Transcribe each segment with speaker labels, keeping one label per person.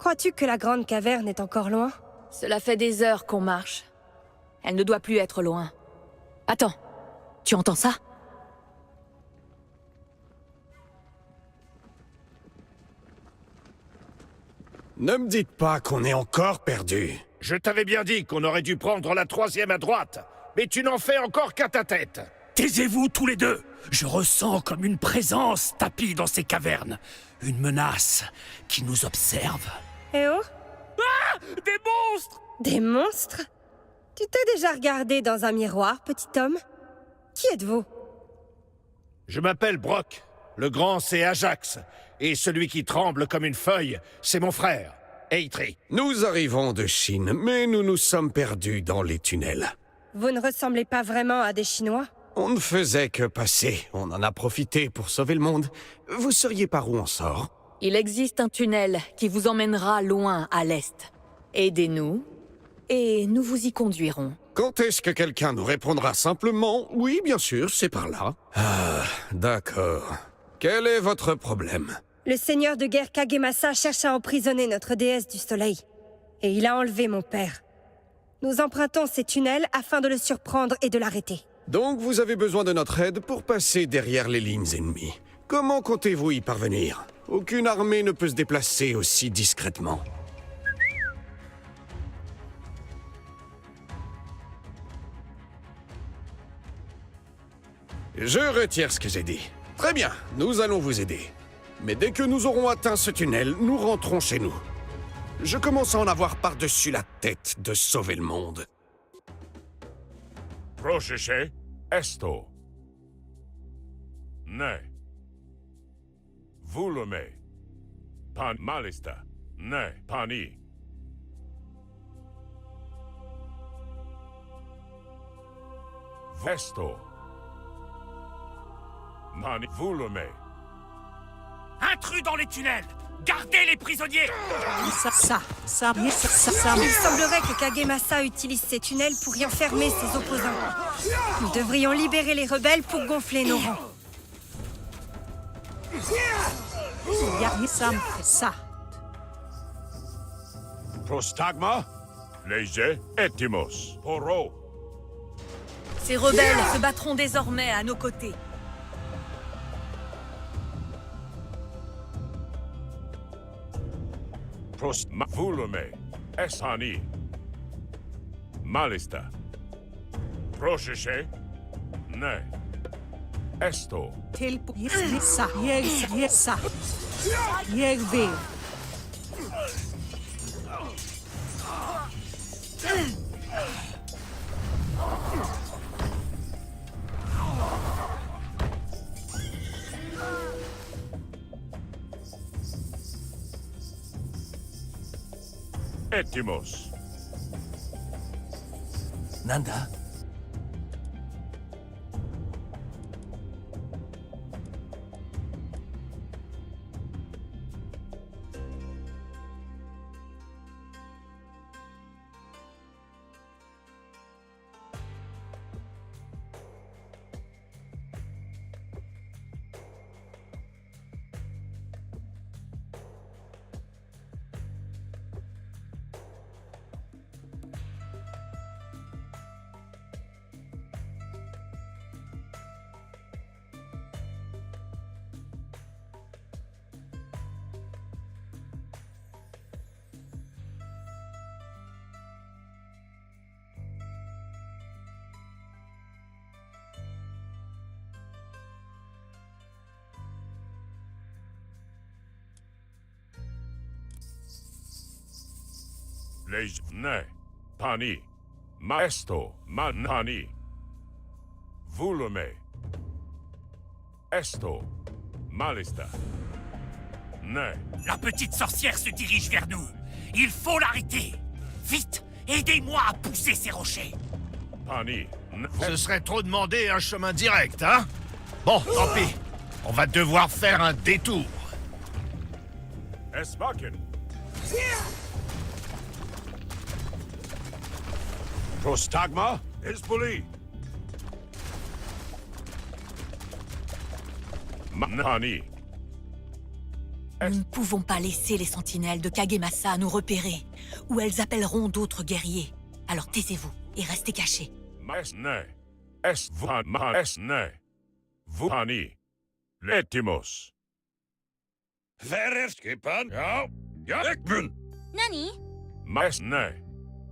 Speaker 1: Crois-tu que la grande caverne est encore loin?
Speaker 2: Cela fait des heures qu'on marche. Elle ne doit plus être loin. Attends, tu entends ça?
Speaker 3: Ne me dites pas qu'on est encore perdu.
Speaker 4: Je t'avais bien dit qu'on aurait dû prendre la 3e à droite, mais tu n'en fais encore qu'à ta tête.
Speaker 5: Taisez-vous tous les deux. Je ressens comme une présence tapie dans ces cavernes. Une menace qui nous observe.
Speaker 1: Eh oh?
Speaker 4: Des monstres!
Speaker 1: Des monstres? Tu t'es déjà regardé dans un miroir, petit homme? Qui êtes-vous?
Speaker 4: Je m'appelle Brock. Le grand, c'est Ajax. Et celui qui tremble comme une feuille, c'est mon frère, Eitri.
Speaker 3: Nous arrivons de Chine, mais nous nous sommes perdus dans les tunnels.
Speaker 1: Vous ne ressemblez pas vraiment à des Chinois?
Speaker 3: On ne faisait que passer. On en a profité pour sauver le monde. Vous sauriez par où on sort?
Speaker 2: Il existe un tunnel qui vous emmènera loin à l'est. Aidez-nous, et nous vous y conduirons.
Speaker 3: Quand est-ce que quelqu'un nous répondra simplement « Oui, bien sûr, c'est par là ». Ah, d'accord. Quel est votre problème?
Speaker 1: Le seigneur de guerre Kagemasa cherche à emprisonner notre déesse du soleil. Et il a enlevé mon père. Nous empruntons ces tunnels afin de le surprendre et de l'arrêter.
Speaker 3: Donc vous avez besoin de notre aide pour passer derrière les lignes ennemies. Comment comptez-vous y parvenir? Aucune armée ne peut se déplacer aussi discrètement. Je retire ce que j'ai dit. Très bien, nous allons vous aider. Mais dès que nous aurons atteint ce tunnel, nous rentrons chez nous. Je commence à en avoir par-dessus la tête de sauver le monde.
Speaker 6: Prošeše esto. Ne. Vulume. Pan malista. Ne, pani. Vesto. Pani vulume.
Speaker 5: Intrus dans les tunnels. Gardez les prisonniers.
Speaker 1: Il semblerait que Kagemasa utilise ces tunnels pour y enfermer ses opposants. Nous devrions libérer les rebelles pour gonfler nos rangs.
Speaker 4: Prostagma?
Speaker 6: Leise etimos. Poro.
Speaker 2: Ces rebelles se battront désormais à nos côtés.
Speaker 6: Vulume. Esani. Malista. Prošeše. Ne. Esto. Etimos.
Speaker 5: Nanda.
Speaker 6: Leise. Ne. Pani. Maesto. Manani. Vulume. Esto. Malista. Ne.
Speaker 5: La petite sorcière se dirige vers nous. Il faut l'arrêter. Vite, aidez-moi à pousser ces rochers.
Speaker 6: Pani. Ne.
Speaker 4: Ce serait trop demander un chemin direct, hein? Bon, tant pis. On va devoir faire un détour.
Speaker 6: Esbaken. Prostagma. Espoli. Pani.
Speaker 2: Nous ne pouvons pas laisser les sentinelles de Kagemasa nous repérer, ou elles appelleront d'autres guerriers. Alors taisez-vous et restez cachés.
Speaker 6: Masne. Es Vuhan Mahesne. Vuhani. Letimos.
Speaker 4: Vereskipan. Ja. Ja, Ekbun.
Speaker 7: Nani?
Speaker 6: Masne.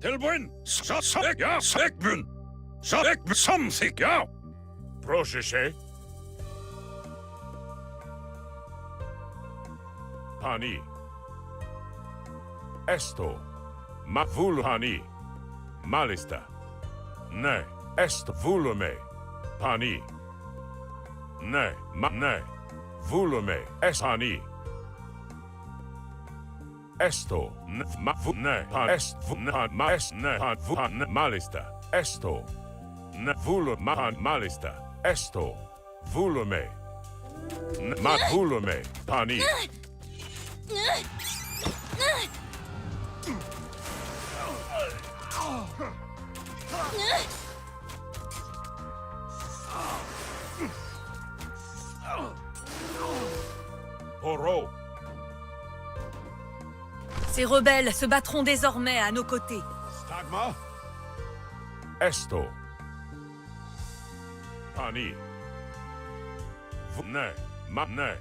Speaker 4: Tilbuin. Sek. Ja, Sekbun. Sek. Samsik. Ja.
Speaker 6: Procheche. Pani. Esto. Mavulhani. Malista. Ne. Est volume. Pani. Ne. Ma ne. Volume. Esani. Esto. Ma vu ne. Pa est vu ne. Ma es ne. Pa vu ne. Malista. Esto. Ne. Volume. Ma malista. Esto. Volume. Ma volume. Pani. Poro.
Speaker 2: Ces rebelles se battront désormais à nos côtés.
Speaker 6: Stagma. Esto. Pani. Ne. Ma ne.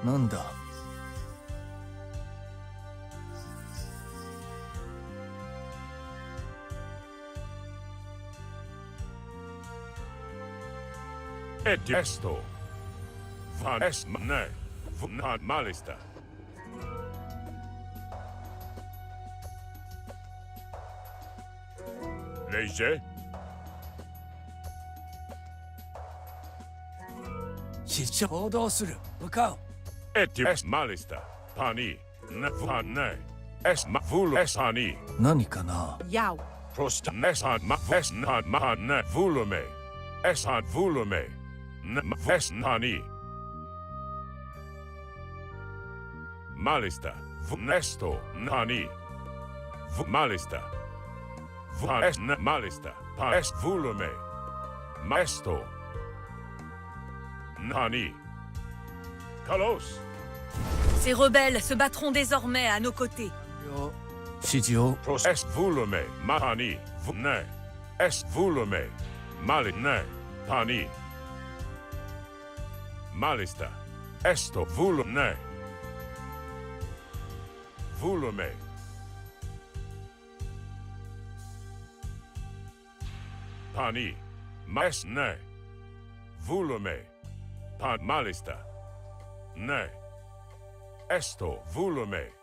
Speaker 8: なんだ
Speaker 6: Et esto. Van es ne. Van malista. Léger.
Speaker 8: 指示行動する向かう
Speaker 6: Et es malista. Pani. Ne van ne. Es ma vulu es ani.
Speaker 8: 何かな
Speaker 2: Yao.
Speaker 6: Prosta es han ma es nan ma ne volume. Es han volume. Ne ma es nani. Malista. Vunesto nani. Malista. Va es ne malista. Pa es volume. Maesto. Nani. Kalos.
Speaker 2: Ces rebelles se battront désormais à nos côtés.
Speaker 8: 指示を
Speaker 6: Pros es volume. Mahani. Ne. Es volume. Mali ne. Pani. Malista. Esto volume. Ne. Volume. Pani. Mas ne. Volume. Pan malista. Ne. Esto volume.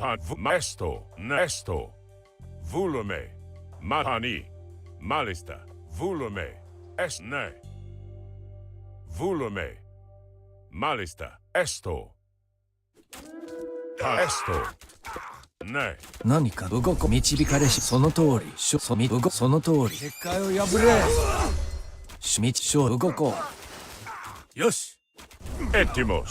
Speaker 6: Pan maesto. Nesto. Volume. Mahani. Malista. Volume. Es ne. Volume. Malista. Esto. Pa esto. Ne.
Speaker 8: 何か動こ導かれしその通りそみ動その通り結界を破れしみち動こうよし
Speaker 6: Etimos.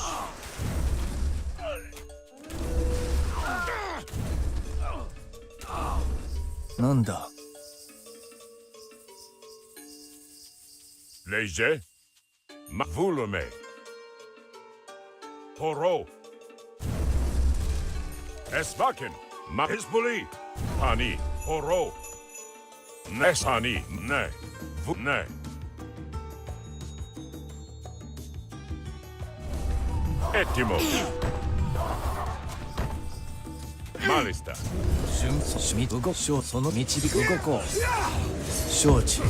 Speaker 8: なんだ
Speaker 6: Léger. Ma volume. Poro. Esvaken. Ma Hizbuli. Pani. Poro. Nesani. Ne. Vu ne. Etimos. Malista.
Speaker 8: しみ動しょうその導く動こう承知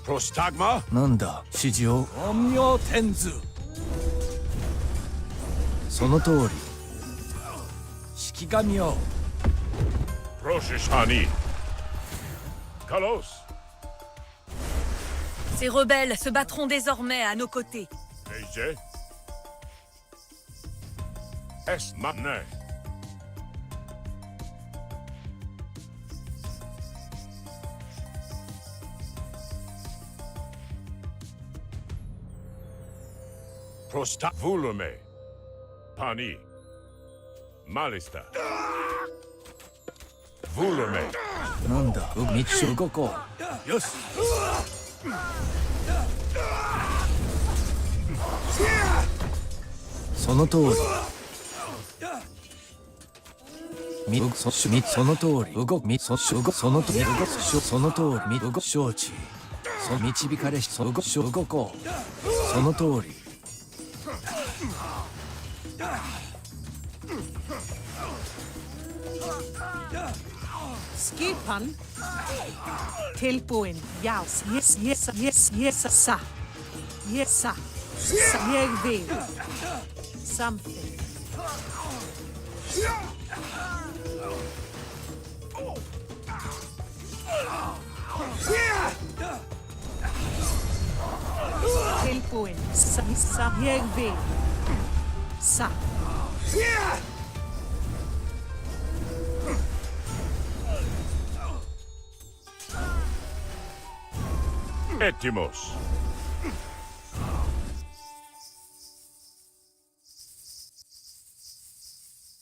Speaker 6: Prostagma.
Speaker 8: なんだ指示を陰陽天図その通り式神を
Speaker 6: Proshishani. Kalos.
Speaker 2: Ces rebelles se battront désormais à nos côtés.
Speaker 6: Léger. Es mane.
Speaker 4: Prosta.
Speaker 6: Volume. Pani. Malista. Volume.
Speaker 8: なんだ道を動こう。よし。その通り。その通り動くその通り動くその通り動く承知導かれし動こうその通り
Speaker 7: Skipan tilbúin, já, ég vil, samþykkt. Tilbúin, ég vil,
Speaker 6: Etimos.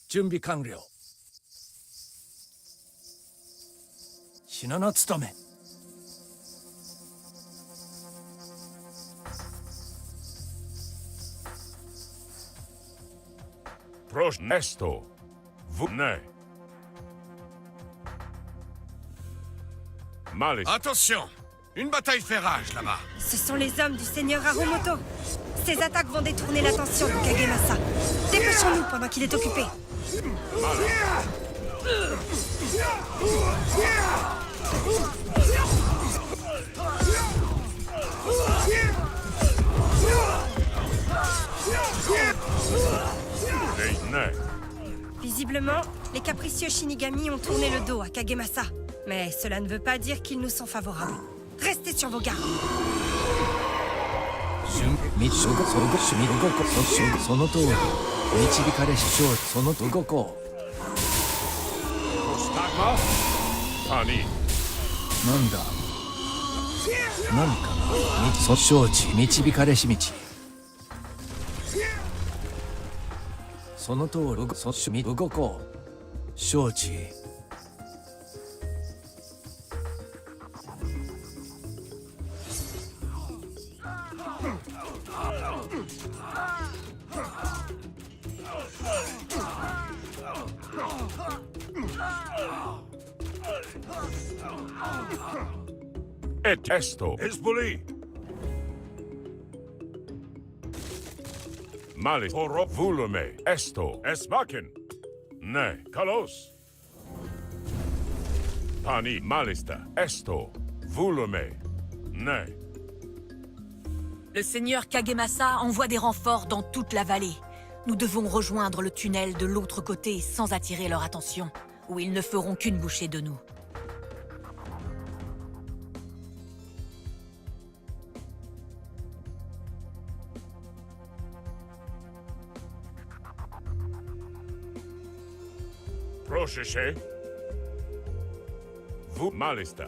Speaker 8: 준비完了信の務め
Speaker 6: Pronesto. Ne. Malista.
Speaker 3: Attention! Une bataille fait rage là-bas.
Speaker 1: Ce sont les hommes du seigneur Harumoto. Ces attaques vont détourner l'attention de Kagemasa. Dépêchons-nous pendant qu'il est occupé.
Speaker 6: Ne.
Speaker 1: Visiblement, les capricieux Shinigami ont tourné le dos à Kagemasa. Mais cela ne veut pas dire qu'ils nous sont favorables. Restez sur vos gardes.
Speaker 8: その通り導かれし勝利その動こ
Speaker 6: Prostagma. Pani.
Speaker 8: うなんだ何かな承知導かれし道その通り動こう承知
Speaker 6: Et esto.
Speaker 4: Hezbollah.
Speaker 6: Malis. Horo. Volume. Esto. Esmakin. Ne. Kalos. Pani. Malista. Esto. Volume. Ne.
Speaker 2: Le seigneur Kagemasa envoie des renforts dans toute la vallée. Nous devons rejoindre le tunnel de l'autre côté sans attirer leur attention, où ils ne feront qu'une bouchée de nous.
Speaker 6: Procheche. Vous Malista.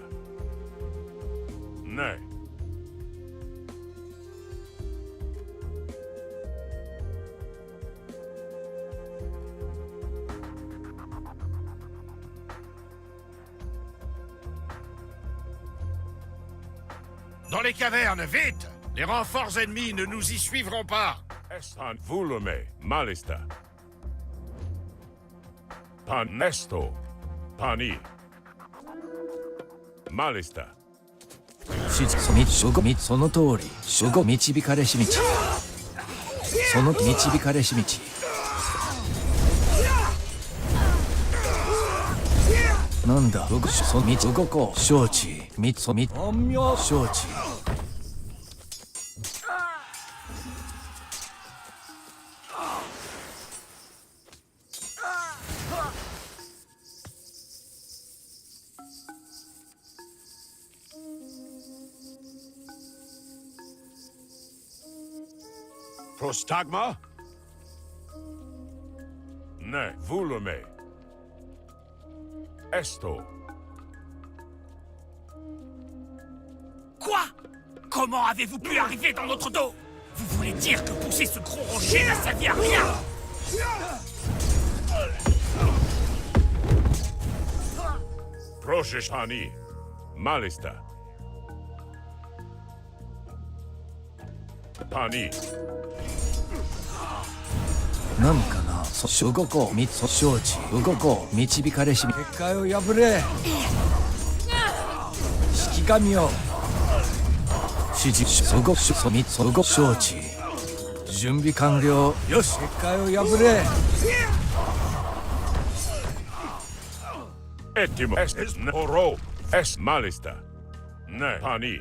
Speaker 6: Ne.
Speaker 4: Dans les cavernes, vite! Les renforts ennemis ne nous y suivront pas.
Speaker 6: Estan. Volume. Malista. Panesto. Pani. Malista.
Speaker 8: その通り守護導かれし道その導かれし道なんだ動こう承知承知
Speaker 4: Prostagma?
Speaker 6: Ne. Volume. Esto.
Speaker 5: Quoi? Comment avez-vous pu arriver dans notre dos? Vous voulez dire que pousser ce gros rocher n'a servi à rien?
Speaker 6: Proche Pani. Malista. Pani.
Speaker 8: 何かな動こう承知動こう導かれし結界を破れ式神よ指示動承知準備完了よし結界を破れ
Speaker 6: Ettimo. Es oro. Es malista. Ne. Pani.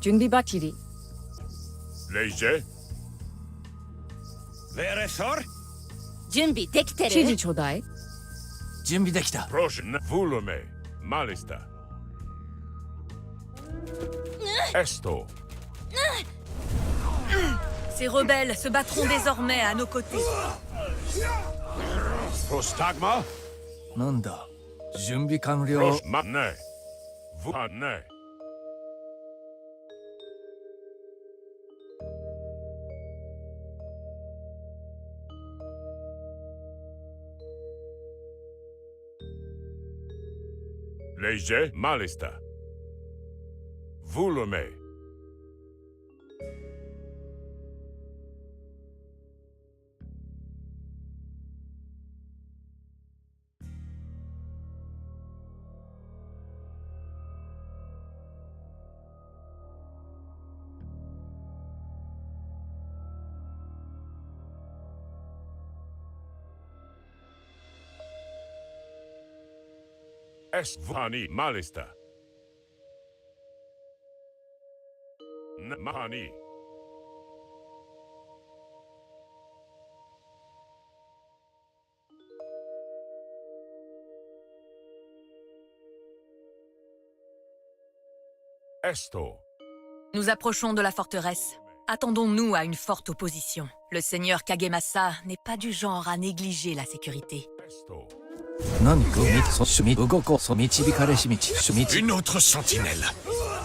Speaker 9: 準備バッチリ
Speaker 6: Leise.
Speaker 9: 準備できてる指示ちょうだい
Speaker 8: 準備できた
Speaker 6: Proche. Volume. Malista. Esto.
Speaker 2: Ces rebelles se battront désormais à nos côtés.
Speaker 4: Prostagma?
Speaker 8: なんだ準備完了
Speaker 6: Proche. Ne. Ne. Leise. Malista. Volume. Es Vani Malista. Mahani. Esto.
Speaker 2: Nous approchons de la forteresse. Attendons-nous à une forte opposition. Le seigneur Kagemasa n'est pas du genre à négliger la sécurité.
Speaker 6: Esto.
Speaker 8: 何か動こう導かれし道
Speaker 3: Une autre sentinelle.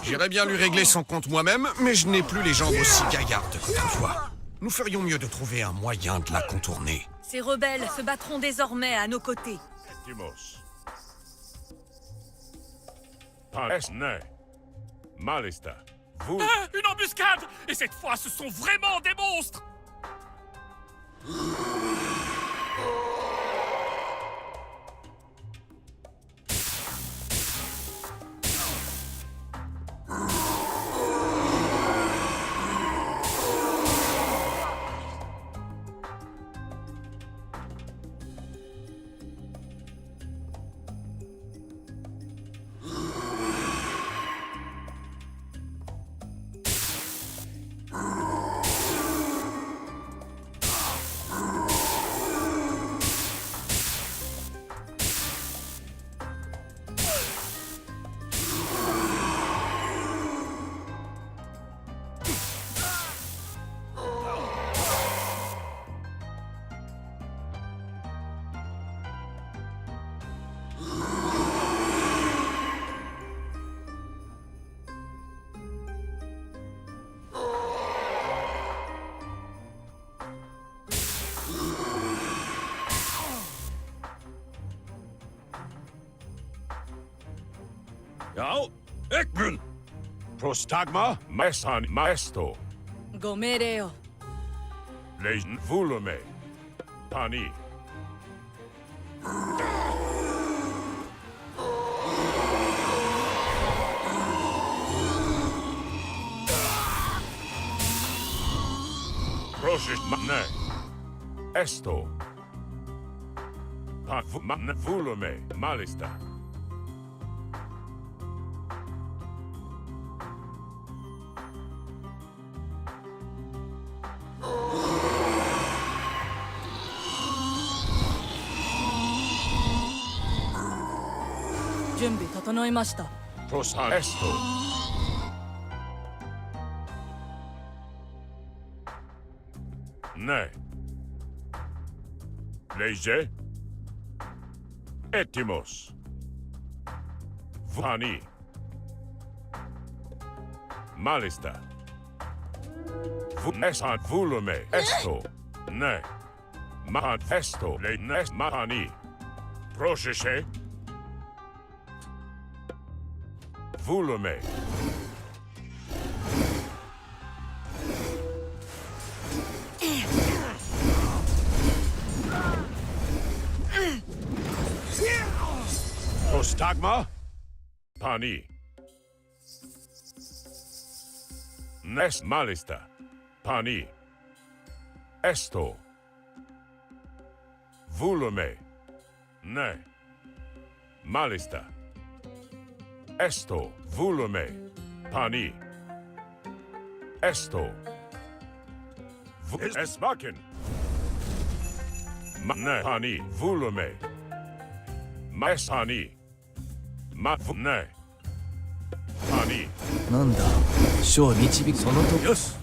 Speaker 3: J'irais bien lui régler son compte moi-même, mais je n'ai plus les jambes aussi gaillardes qu'autrefois. Nous ferions mieux de trouver un moyen de la contourner.
Speaker 2: Ces rebelles se battront désormais à nos côtés.
Speaker 6: Timos. Panes ne. Malista. Vous.
Speaker 5: Ah, une embuscade! Et cette fois, ce sont vraiment des monstres!
Speaker 4: Yao. Ekbun. Prostagma?
Speaker 6: Mesan maesto.
Speaker 9: ご命令を
Speaker 6: Les volume. Pani. Proche ne. Esto. Volume. Malista.
Speaker 9: 準備整いました
Speaker 6: Prosta esto. Ne. Leise. Etimos. Vani. malista. Esant volume esto. Ne. Mahan esto le nes mahani. Procheche. Volume.
Speaker 3: Ostagma?
Speaker 6: Pani. Nes malista. Pani. Esto. Volume. Ne. Malista. Esto. Volume. Pani. Esto. Esmaken. Ne. Pani. Volume. Masani. Ne. Pani.
Speaker 8: なんだ書を導くそのとよし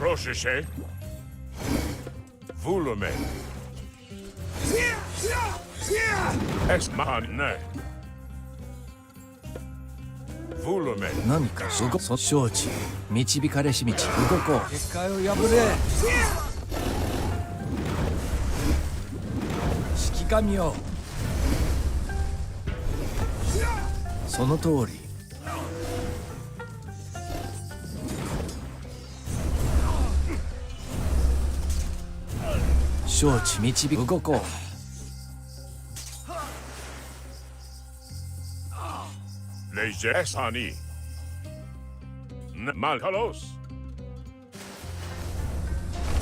Speaker 6: Procheche. Volume. Esman ne. Volume.
Speaker 8: 何か動そ承知導かれし道動こう結界を破れ指揮官よその通り承知導く動こう
Speaker 6: Les Esani. Malkalos.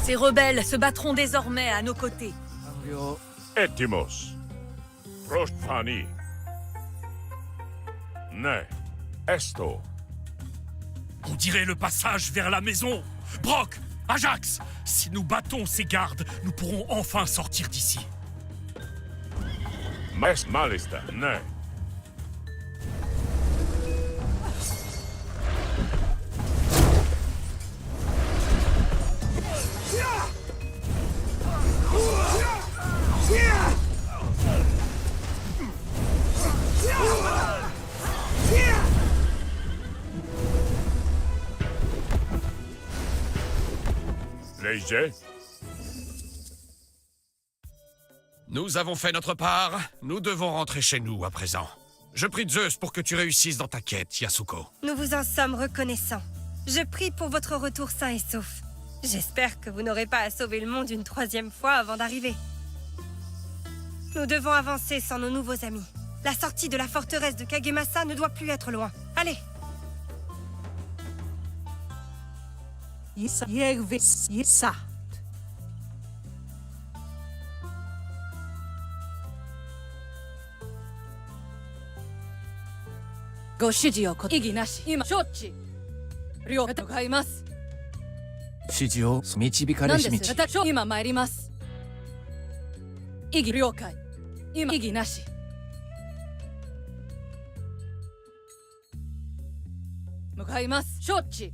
Speaker 2: Ces rebelles se battront désormais à nos côtés.
Speaker 8: 完了
Speaker 6: Etimos. Prochfani. Ne. Esto.
Speaker 5: On dirait le passage vers la maison. Brock, Ajax, si nous battons ces gardes, nous pourrons enfin sortir d'ici.
Speaker 6: Mes malista. Ne. Léger.
Speaker 3: Nous avons fait notre part. Nous devons rentrer chez nous à présent. Je prie Zeus pour que tu réussisses dans ta quête, Yasuko.
Speaker 1: Nous vous en sommes reconnaissants. Je prie pour votre retour sain et sauf. J'espère que vous n'aurez pas à sauver le monde une troisième fois avant d'arriver. Nous devons avancer sans nos nouveaux amis. La sortie de la forteresse de Kagemasa ne doit plus être loin. Allez!
Speaker 7: Ysa Yervis Ysa.
Speaker 9: Go shiji o igi nashi. Ima shochi. Ryo gaimasu.
Speaker 8: 指示を導かれし道
Speaker 9: 私今参ります。意義了解。今意義なし。向かいます。承知。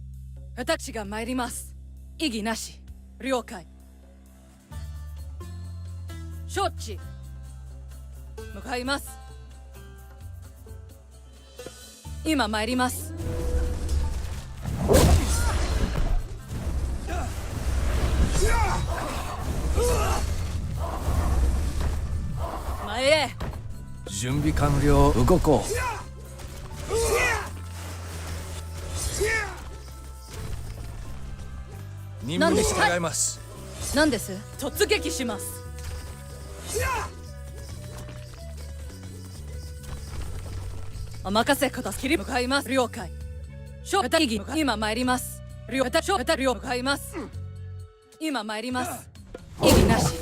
Speaker 9: 私が参ります。意義なし。了解。承知。向かいます。今参ります。前へ。
Speaker 8: 準備完了動こう任務に従います。
Speaker 9: 何です？突撃します。お任せください。切り向かいます。了解。意義今参ります。了向かいます。今参ります。意義なし。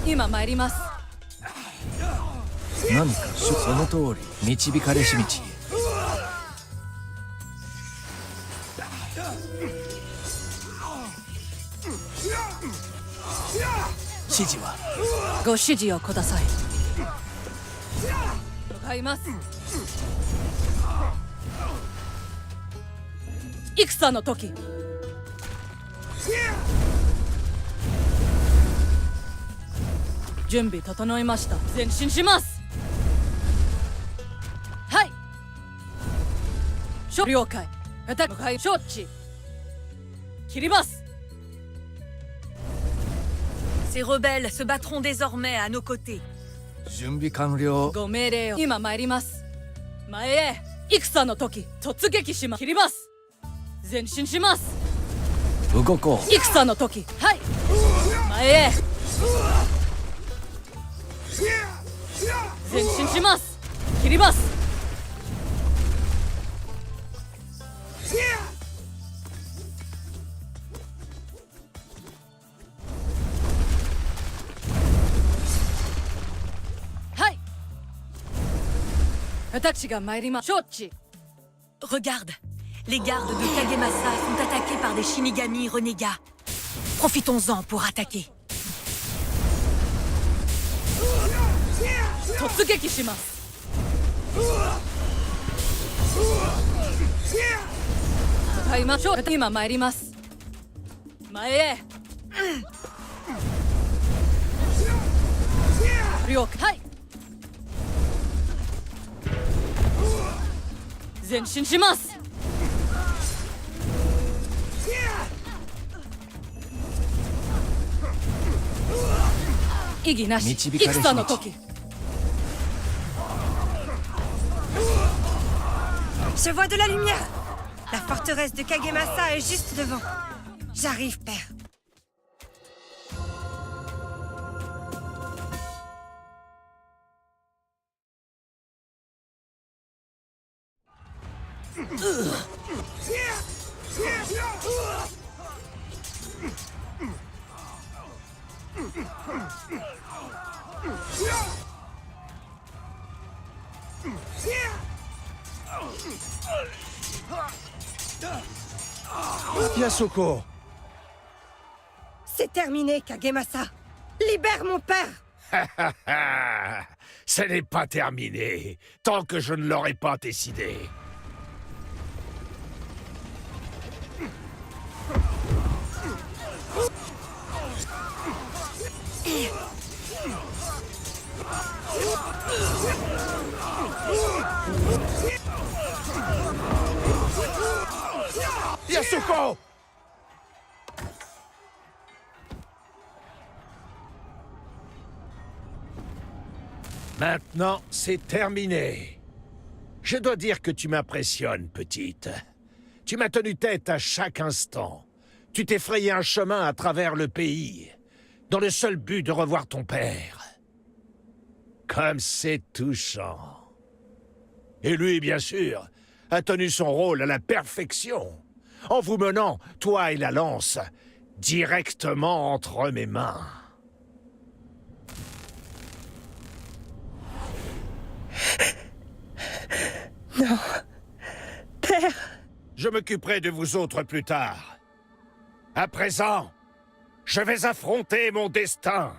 Speaker 9: 今参ります。
Speaker 8: 何かその通り導かれし道指示は
Speaker 9: ご指示をください。向かいます。戦の時。準備整いました。前進します。はい。了解。アタックはい承知。切ります。
Speaker 2: Ces rebelles se battront désormais à nos côtés.
Speaker 8: 準備完了。
Speaker 9: ご命令を今参ります。前へ戦の時突撃します。切ります。前進します。
Speaker 8: 動こう。
Speaker 9: 戦の時はい前へ前進します。切ります。私が参ります。承知。
Speaker 2: Regarde, les gardes de Kagemasa sont attaqués par des Shinigami renégats. Profitons-en pour attaquer.
Speaker 9: 突撃します。戦いましょう。今参ります。前へ。了解。はい。前進します。意義なし。戦の時。
Speaker 1: Je vois de la lumière. La forteresse de Kagemasa est juste devant. J'arrive, père.
Speaker 4: Yasuko!
Speaker 1: C'est terminé, Kagemasa. Libère mon père.
Speaker 4: Ce n'est pas terminé, tant que je ne l'aurai pas décidé. Yasuko! Maintenant, c'est terminé. Je dois dire que tu m'impressionnes, petite. Tu m'as tenu tête à chaque instant. Tu t'es frayé un chemin à travers le pays, dans le seul but de revoir ton père. Comme c'est touchant. Et lui, bien sûr, a tenu son rôle à la perfection, en vous menant, toi et la lance, directement entre mes mains.
Speaker 1: Non. Père.
Speaker 4: Je m'occuperai de vous autres plus tard. À présent, je vais affronter mon destin.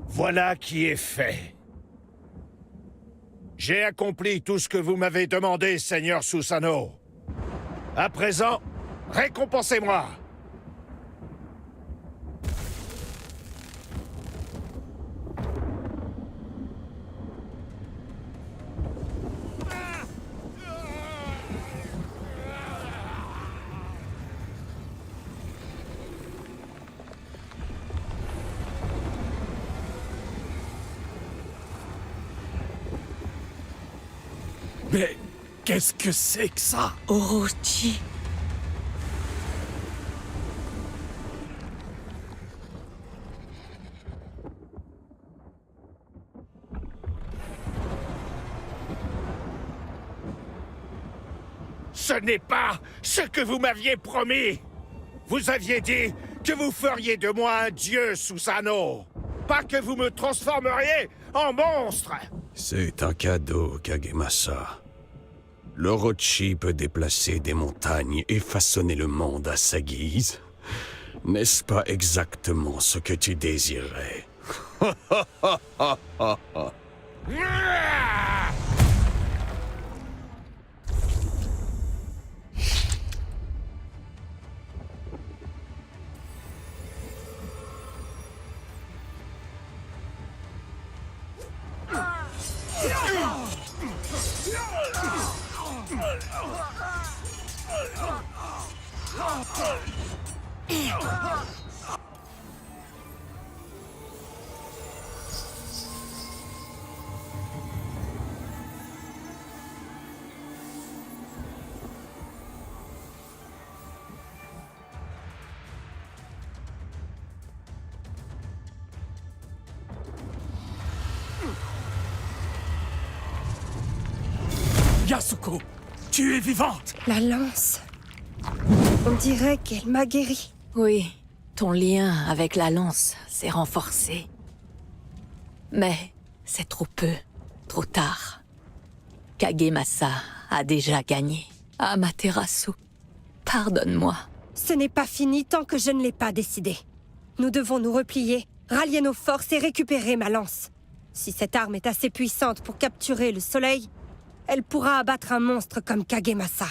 Speaker 4: Voilà qui est fait. J'ai accompli tout ce que vous m'avez demandé, Seigneur Susanoo. À présent, récompensez-moi.
Speaker 5: Mais qu'est-ce que c'est que ça?
Speaker 2: Orochi.
Speaker 4: Ce n'est pas ce que vous m'aviez promis. Vous aviez dit que vous feriez de moi un dieu, Susanoo. Pas que vous me transformeriez en monstre.
Speaker 3: C'est un cadeau, Kagemasa. L'Orochi peut déplacer des montagnes et façonner le monde à sa guise. N'est-ce pas exactement ce que tu désirais?
Speaker 5: Yasuko, tu es vivante!
Speaker 1: La lance. On dirait qu'elle m'a guéri.
Speaker 2: Oui, ton lien avec la lance s'est renforcé. Mais c'est trop peu, trop tard. Kagemasa a déjà gagné. Amaterasu, pardonne-moi.
Speaker 1: Ce n'est pas fini tant que je ne l'ai pas décidé. Nous devons nous replier, rallier nos forces et récupérer ma lance. Si cette arme est assez puissante pour capturer le soleil, elle pourra abattre un monstre comme Kagemasa.